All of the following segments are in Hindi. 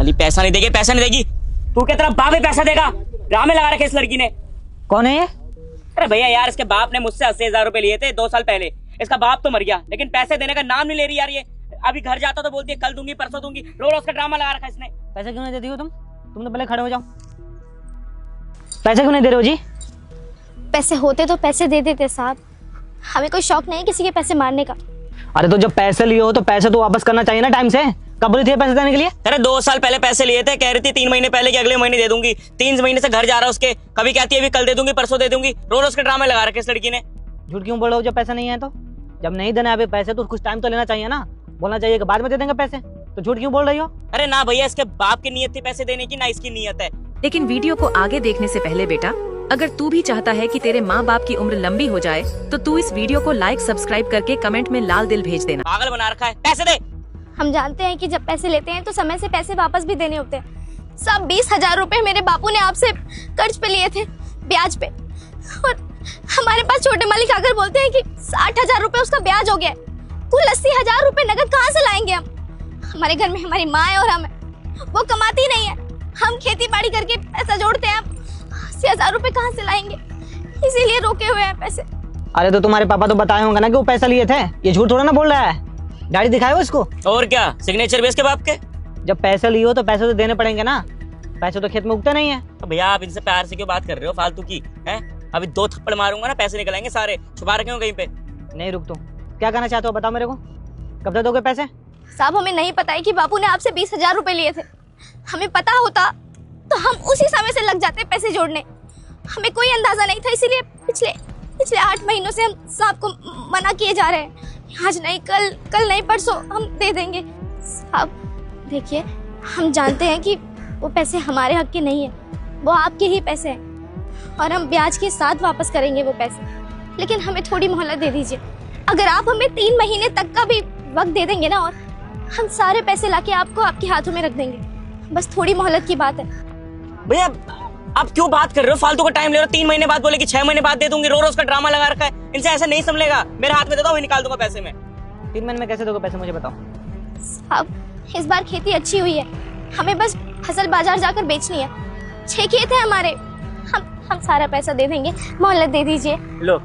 साली पैसा नहीं देगी, पैसा नहीं देगी। तू क्या तेरा बाप ही पैसा देगा? ड्रामे लगा रखे इस लड़की ने। कौन है ये? अरे भैया यार, इसके बाप ने मुझसे 80,000 रुपए लिए थे 2 साल पहले। इसका बाप तो मर गया, लेकिन पैसे देने का नाम नहीं ले रही यार ये। अभी घर जाता तो बोलती है कल दूंगी, परसों दूंगी। रोज उसका ड्रामा लगा रखा इसने। पैसे क्यों नहीं देती हो तुम? तुम तो पहले खड़े हो जाओ। पैसे क्यों नहीं दे रहे हो जी? पैसे होते तो पैसे दे देते साहब, हमें कोई शौक नहीं किसी के पैसे मारने का। अरे तो जब पैसे लिए हो तो पैसे तो वापस करना चाहिए ना टाइम से। कब बोली थी पैसे देने के लिए? अरे 2 साल पहले पैसे लिए थे, कह रही थी 3 महीने पहले कि अगले महीने दे दूंगी। 3 महीने से घर जा रहा है उसके, कभी कहती है अभी कल दे दूंगी, परसों दे दूंगी। रोज उसके ड्रामे लगा रखे इस लड़की ने। झूठ क्यों बोल रहे हो जब पैसे नहीं है तो? जब नहीं देना अभी पैसे तो कुछ टाइम तो लेना चाहिए ना। बोलना चाहिए कि बाद में दे देंगे पैसे, तो झूठ क्यों बोल रही हो? अरे ना भैया, इसके बाप की नीयत थी पैसे देने की, ना इसकी नीयत है। लेकिन वीडियो को आगे देखने से पहले बेटा, अगर तू भी चाहता है कि तेरे माँ बाप की उम्र लंबी हो जाए तो तू इस वीडियो को लाइक सब्सक्राइब करके कमेंट में लाल दिल भेज देना। पागल बना रखा है, पैसे दे। हम जानते हैं कि जब पैसे लेते हैं तो समय से पैसे वापस भी देने होते हैं। सब 20,000 रुपए मेरे बापू ने आपसे कर्ज पे लिए थे, ब्याज पे। और हमारे पास छोटे मालिक आकर बोलते हैं कि 60,000 रुपए उसका ब्याज हो गया है। कुल 80,000 रुपए नगद कहाँ से लाएंगे हम? हमारे घर में हमारी माँ है और हम है, वो कमाती नहीं है। हम खेती बाड़ी करके पैसा जोड़ते हैं, 80,000 रुपए कहाँ से लाएंगे? इसीलिए रोके हुए हैं पैसे। अरे तो तुम्हारे पापा तो बताए होंगे ना कि वो पैसा लिए थे। ये झूठ थोड़ा ना बोल रहा है। गाड़ी दिखाए उसको। और क्या, सिग्नेचर भी इसके बाप के। जब पैसे लिए हो तो पैसे तो देने पड़ेंगे ना। पैसे तो खेत में उगते नहीं है। तो भैया आप इनसे प्यार से क्यों बात कर रहे हो फालतू की? हैं? अभी 2 थप्पड़ मारूंगा ना, पैसे निकल आएंगे सारे। छुपा रखे हो कहीं पे? नहीं रुक तुम क्या कहना चाहते हो बताओ मेरे को। कब तक दोगे पैसे? साहब हमें नहीं पता है कि बापू ने आपसे 20,000 रुपए लिए थे। हमें पता होता तो हम उसी समय से लग जाते पैसे जोड़ने। हमें कोई अंदाजा नहीं था, इसीलिए पिछले 8 महीनों से हम साहब को मना किए जा रहे हैं। आज नहीं, कल नहीं, परसों हम दे देंगे। साहब देखिए, हम जानते हैं कि वो पैसे हमारे हक के नहीं है, वो आपके ही पैसे हैं और हम ब्याज के साथ वापस करेंगे वो पैसे। लेकिन हमें थोड़ी मोहलत दे दीजिए। अगर आप हमें 3 महीने तक का भी वक्त दे देंगे ना, और हम सारे पैसे लाके आपको आपके हाथों में रख देंगे। बस थोड़ी मोहलत की बात है। भैया आप क्यों बात कर रहे हो? फालतू का टाइम ले रहे हो। 3 महीने बाद बोले कि 6 महीने बाद दे दूंगी। रोज का ड्रामा लगा रखा है। इनसे ऐसे नहीं संभलेगा। मेरे हाथ में दे दो, निकाल दूंगा पैसे में। 3 महीने में कैसे दोगे पैसे मुझे बताओ। साहब इस बार खेती अच्छी हुई है, हमें बस फसल बाजार जाकर बेचनी है। 6 खेत है हमारे, हम सारा पैसा दे देंगे। मोहलत दे दीजिए। लो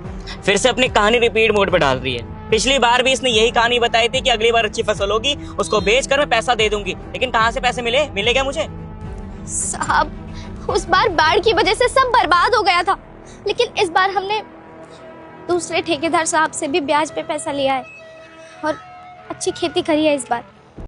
फिर से अपनी कहानी रिपीट मोड पे डाल रही है। पिछली बार भी इसने यही कहानी बताई थी कि अगली बार अच्छी फसल होगी, उसको बेचकर मैं पैसा दे दूंगी। लेकिन कहाँ से पैसे मिले क्या मुझे? साहब उस बार बाढ़ की वजह से सब बर्बाद हो गया था, लेकिन इस बार हमने दूसरे ठेकेदार साहब से भी ब्याज पे पैसा लिया है और अच्छी खेती करी है इस बार।